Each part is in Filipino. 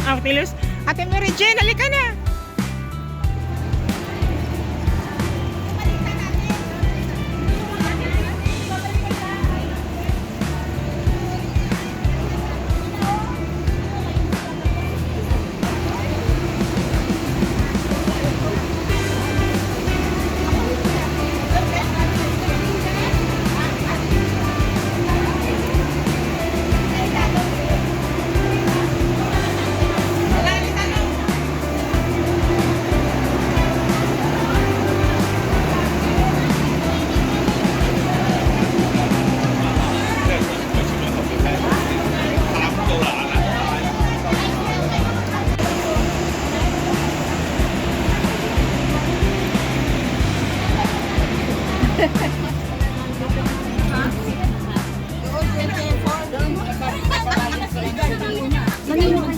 Ate Luz. Ate Mary Jane, halika na.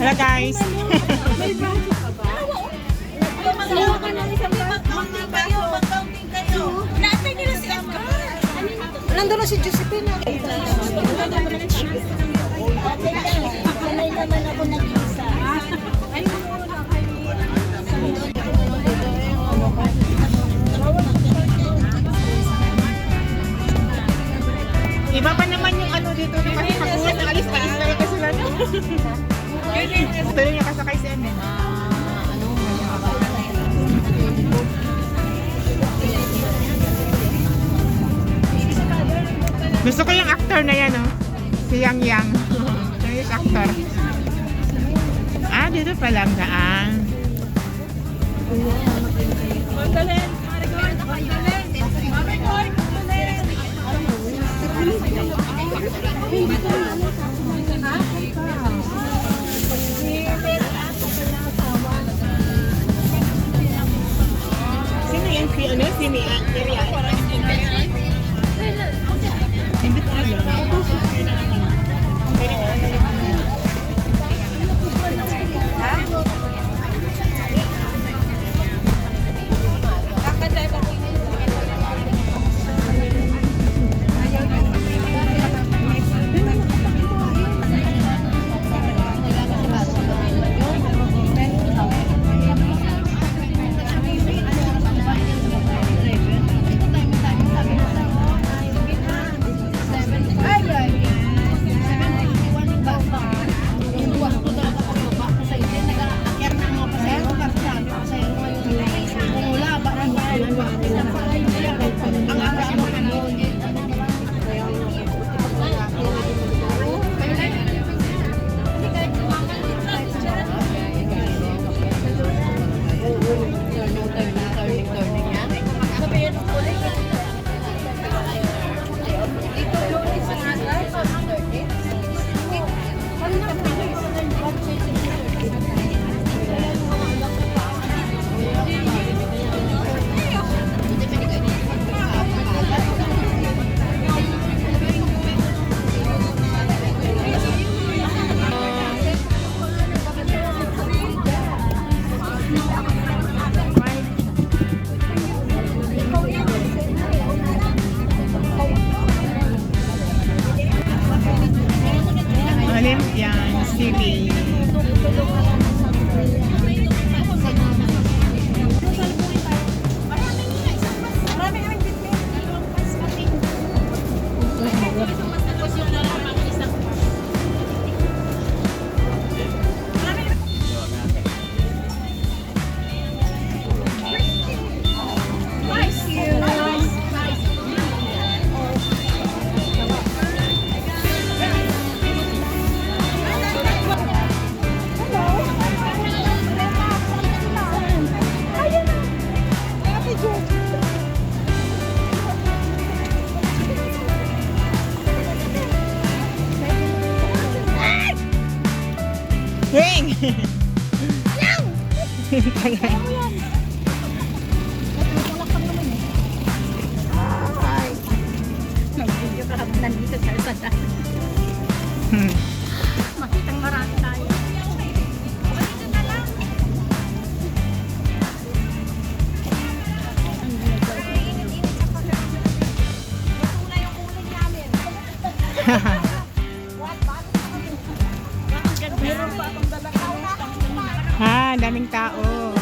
Hello guys. Nandun na si Josephine. Panay naman ako nag-isa. Iba pa naman yung ano dito kasi pag-uwas ng alis talaga sila. Tuloy niya kasakay si Eme. Gusto ko yung actor na yan, oh. Si Yang Yang. Chinese actor. Ah, dito pa lang daan. Mandalin! Sino yung si ano? Si Mia? Hindi ko alam. Olympian City. Ring! Lang! Nag-video ka habang nandito sa Lazada. Makitang marami tayo. Meron pa akong dala. daming tao.